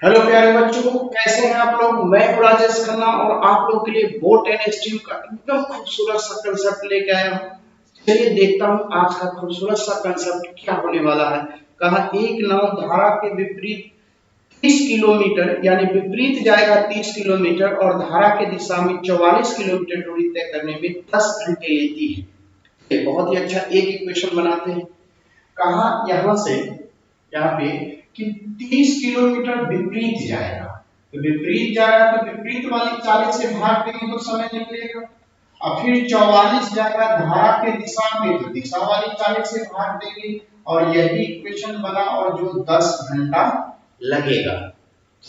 Hello प्यारे बच्चों, कैसे हैं आप लोग। मैं हूं राजेश खन्ना और आप लोग के लिए बोट एंड स्ट्रीम का एकदम खूबसूरत सा कंसेप्ट लेके आया हूं। चलिए देखता हूं आज का खूबसूरत सा कंसेप्ट क्या होने वाला है। कहा एक नाव धारा के विपरीत 30 किलोमीटर यानी विपरीत जाएगा 30 किलोमीटर और धारा के दिशा में 44 किलोमीटर दूरी तय करने में 10 घंटे लेती है। ये बहुत ही अच्छा एक इक्वेशन बनाते हैं। कहा यहां से यहाँ पे कि 30 किलोमीटर विपरीत जाएगा, तो विपरीत जाएगा तो विपरीत वाली चाल से भाग देंगे तो समय निकलेगा। और फिर 44 जाएगा धारा के दिशा में, तो दिशा वाली चाल से भाग देंगे और यही इक्वेशन बना और जो 10 घंटा लगेगा।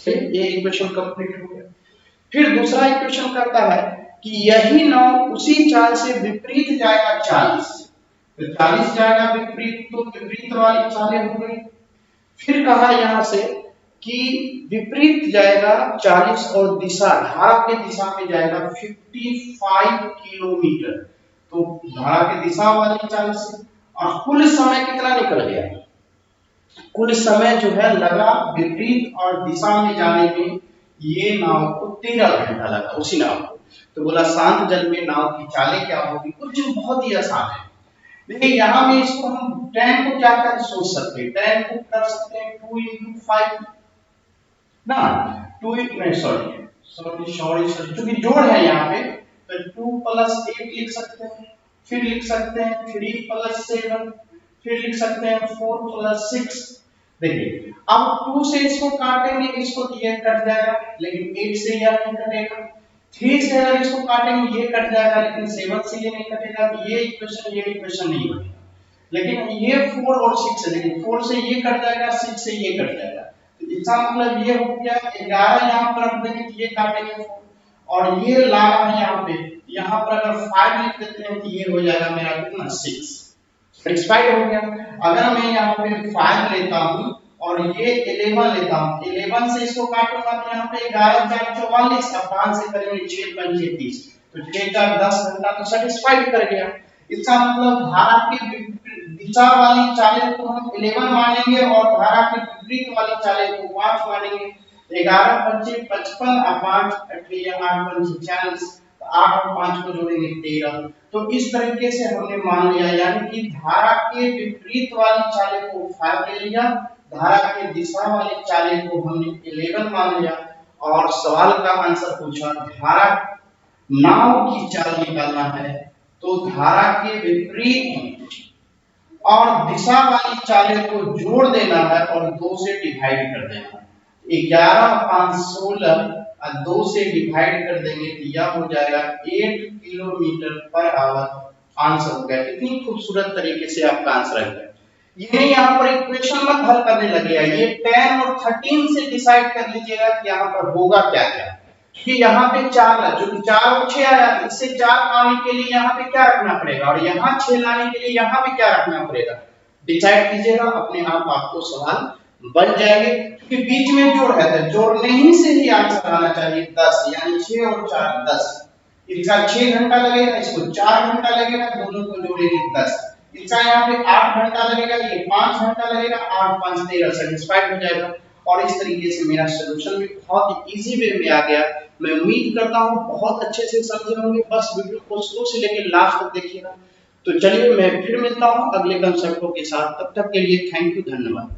ये इक्वेशन कंप्लीट हो गया। फिर दूसरा इक्वेशन करता है कि यही नाव उसी चाल से विपरीत जाएगा 40, तो 40 जाएगा विपरीत, तो विपरीत वाली चालें हो गई। फिर कहा यहां से कि विपरीत जाएगा 40 और दिशा धारा के दिशा में जाएगा 55 किलोमीटर, तो धारा के दिशा वाली चाल से। और कुल समय कितना निकल गया, कुल समय जो है लगा विपरीत और दिशा में जाने में ये नाव को 13 घंटा लगा उसी नाव को। तो बोला शांत जल में नाव की चालें क्या होगी, कुछ बहुत ही आसान है। देखिए यहाँ में इसको हम tan को क्या कर सोच सकते हैं, tan को कर सकते हैं 2 into 5 ना, 2 into सॉरी क्योंकि जोड़ है यहाँ पे, तो 2 plus 8 लिख सकते हैं। फिर लिख सकते हैं 3 plus 7, फिर लिख सकते हैं 4 plus 6। देखिए अब 2 से इसको काटेंगे, इसको ये कट जाएगा, लेकिन 8 से यह नहीं कटेगा। 3 से अगर इसको काटेंगे ये कट जाएगा, लेकिन 7 से ये नहीं कटेगा। तो ये इक्वेशन नहीं बनेगा। लेकिन ये 4 और 6 है, लेकिन 4 से ये कट जाएगा, 6 से ये कट जाएगा। तो इसका मतलब ये हो गया 11 यहाँ पर रख देंगे तो ये काटेंगे 4, और ये लगा है यहाँ पे, यहाँ पर अगर 5 लिख देते हैं तो ये हो जाएगा मेरा कितना 6। सेटिस्फाइड हो गया। अगर मैं यहाँ पे 5 लेता हूँ और ये 11 लेता हूँ, 11 से इसको काटूंगा तो यहाँ पे 11 4 44 और 5 से करेंगे 6 5 30, तो 6 4 10 घंटा तो सेटिस्फाइड कर गया। इसका मतलब धारा की दिशा वाली चालें को हम 11 मानेंगे और धारा की विपरीत वाली चालें को 5 मानेंगे। 11 25 55 और 5 8 5 40, 8 और 5 को जोड़ेंगे 13। तो इस तरीके से हमने मान लिया, यानी कि धारा के विपरीत वाली चालें को 5 ले लिया, धारा के दिशा वाली चालें को हमने 11 मान लिया। और सवाल का आंसर पूछा धारा नाव की चाल निकालना है, तो धारा के विपरीत और दिशा वाली चालें को जोड़ देना है और 2 से डिवाइड कर देना है। 11 5 16 और 2 से डिवाइड कर देंगे तो यह हो जाएगा 8 किलोमीटर पर आवर। आंसर हो गया। कितनी खूबसूरत तरीके से आपका आंसर है। ये यहाँ पर इक्वेशन मत हल करने लगे, ये 10 और 13 से डिसाइड कर लीजिएगा कि यहाँ पर होगा क्या क्या। कि यहाँ पे 4 है, जो 4 और 6 आया, इससे 4 आने के लिए यहाँ पे क्या रखना पड़ेगा और यहाँ 6 लाने के लिए यहाँ पे क्या रखना पड़ेगा। डिसाइड कीजिएगा, अपने आप आपको सवाल बन जाएंगे। क्योंकि बीच में जोड़ है तो जोड़ने ही से ही आंसर आना चाहिए 10, यानी 6 और 4 10। इसका 6 घंटा लगेगा, इसको 4 घंटा लगेगा, दोनों को जोड़ेंगे 10। इसका यहाँ पे 8 घंटा लगेगा, ये 5 घंटा लगेगा, 8 5 13 सेटिस्फाइड हो जाएगा। और इस तरीके से मेरा सॉल्यूशन भी बहुत इजी वे में आ गया। मैं उम्मीद करता हूँ बहुत अच्छे से समझे होंगे। बस वीडियो को शुरू से लेकर लास्ट तक देखिएगा। तो चलिए मैं फिर मिलता हूँ अगले कंसेप्टों के साथ, तब तक के लिए थैंक यू, धन्यवाद।